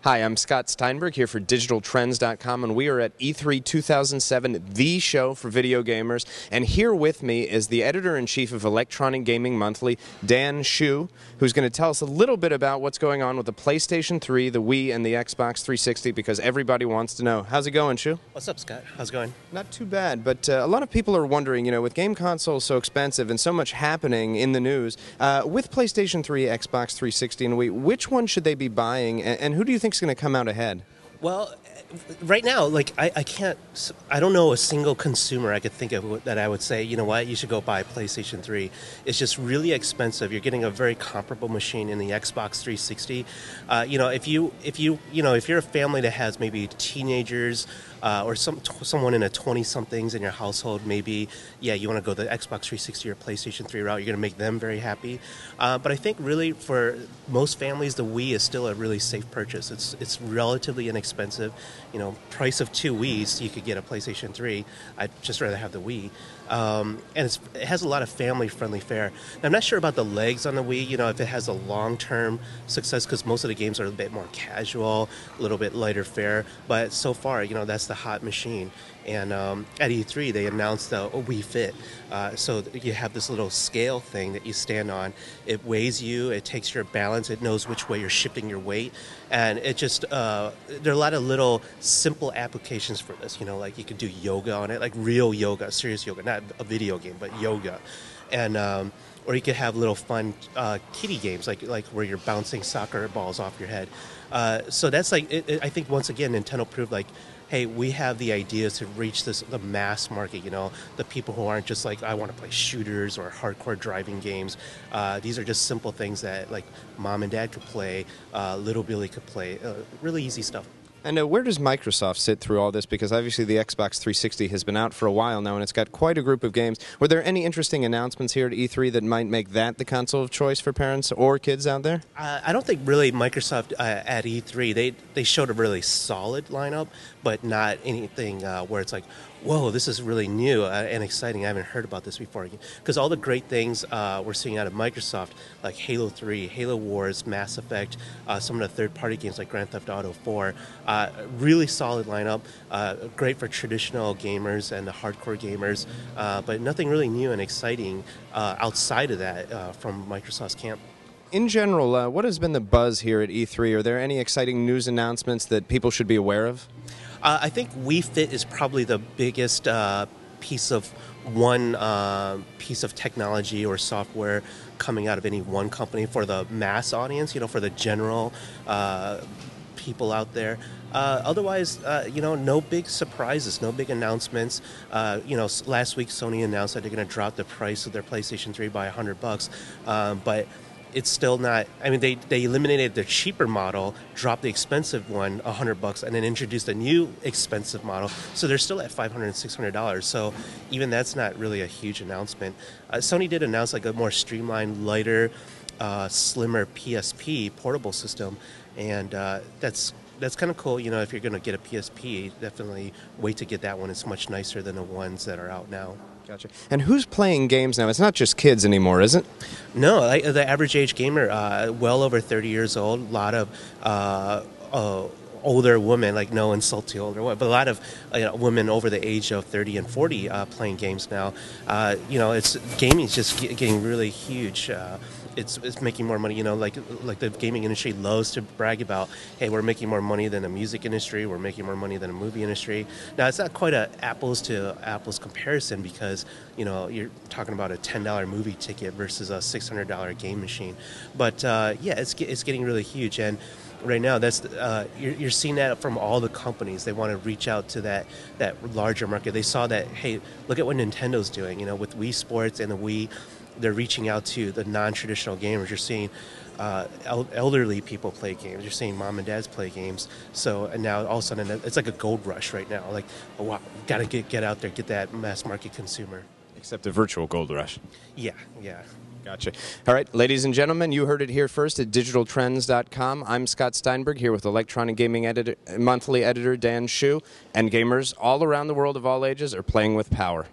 Hi, I'm Scott Steinberg here for DigitalTrends.com, and we are at E3 2007, the show for video gamers. And here with me is the editor-in-chief of Electronic Gaming Monthly, Dan Shu, who's going to tell us a little bit about what's going on with the PlayStation 3, the Wii, and the Xbox 360, because everybody wants to know. How's it going, Shu? What's up, Scott? How's it going? Not too bad, but a lot of people are wondering, you know, with game consoles so expensive and so much happening in the news, with PlayStation 3, Xbox 360, and Wii, which one should they be buying, and who do you think is going to come out ahead? Well, right now, like I don't know a single consumer I could think of that I would say, you know what, you should go buy a PlayStation 3. It's just really expensive. You're getting a very comparable machine in the Xbox 360. If you're a family that has maybe teenagers or someone in a 20-somethings in your household, maybe, yeah, you want to go the Xbox 360 or PlayStation 3 route. You're going to make them very happy. But I think really for most families, the Wii is still a really safe purchase. It's relatively inexpensive. You know, price of 2 Wiis, you could get a PlayStation 3. I'd just rather have the Wii. And it has a lot of family-friendly fare. Now, I'm not sure about the legs on the Wii, you know, if it has a long-term success, because most of the games are a bit more casual, a little bit lighter fare. But so far, you know, that's the hot machine. And at E3, they announced a Wii Fit. So you have this little scale thing that you stand on. It weighs you, it takes your balance, it knows which way you're shifting your weight. And it just, there are a lot of little simple applications for this. You know, like you could do yoga on it, like real yoga, serious yoga, not a video game, but yoga. And or you could have little fun kiddie games, like where you're bouncing soccer balls off your head. So that's like, I think once again, Nintendo proved like, hey, we have the ideas to reach the mass market, you know, the people who aren't just like, I want to play shooters or hardcore driving games. These are just simple things that like mom and dad could play, little Billy could play, really easy stuff. And where does Microsoft sit through all this? Because obviously the Xbox 360 has been out for a while now, and it's got quite a group of games. Were there any interesting announcements here at E3 that might make that the console of choice for parents or kids out there? I don't think really Microsoft at E3, they showed a really solid lineup, but not anything where it's like, whoa, this is really new and exciting. I haven't heard about this before. Because all the great things we're seeing out of Microsoft, like Halo 3, Halo Wars, Mass Effect, some of the third-party games like Grand Theft Auto 4, really solid lineup, great for traditional gamers and the hardcore gamers, but nothing really new and exciting outside of that from Microsoft's camp. In general, what has been the buzz here at E3? Are there any exciting news announcements that people should be aware of? I think Wii Fit is probably the biggest piece of technology or software coming out of any one company for the mass audience, you know, for the general people out there. Otherwise, you know, no big surprises, no big announcements. Last week Sony announced that they're going to drop the price of their PlayStation 3 by $100, but it's still not. I mean, they eliminated the cheaper model, dropped the expensive one $100, and then introduced a new expensive model. So they're still at $500 and $600. So even that's not really a huge announcement. Sony did announce like a more streamlined, lighter, slimmer PSP portable system, and that's kind of cool. You know, if you're going to get a PSP, definitely wait to get that one. It's much nicer than the ones that are out now. Gotcha. And who's playing games now? It's not just kids anymore, is it? No, the average age gamer, well over 30 years old. A lot of older women, like no insult to older women, but a lot of women over the age of 30 and 40 playing games now. Gaming's just getting really huge. It's making more money, you know, like the gaming industry loves to brag about, hey, we're making more money than the music industry, we're making more money than the movie industry. Now, it's not quite a apples to apples comparison because, you know, you're talking about a $10 movie ticket versus a $600 game machine. But, yeah, it's getting really huge. And right now, that's you're seeing that from all the companies. They want to reach out to that larger market. They saw that, hey, look at what Nintendo's doing, you know, with Wii Sports and the Wii. They're reaching out to the non-traditional gamers. You're seeing elderly people play games. You're seeing mom and dads play games. So and now all of a sudden it's like a gold rush right now. Like, oh, wow, got to get out there, get that mass market consumer. Except a virtual gold rush. Yeah. Gotcha. All right, ladies and gentlemen, you heard it here first at DigitalTrends.com. I'm Scott Steinberg here with Electronic Gaming Monthly editor Dan Shu, and gamers all around the world of all ages are playing with power.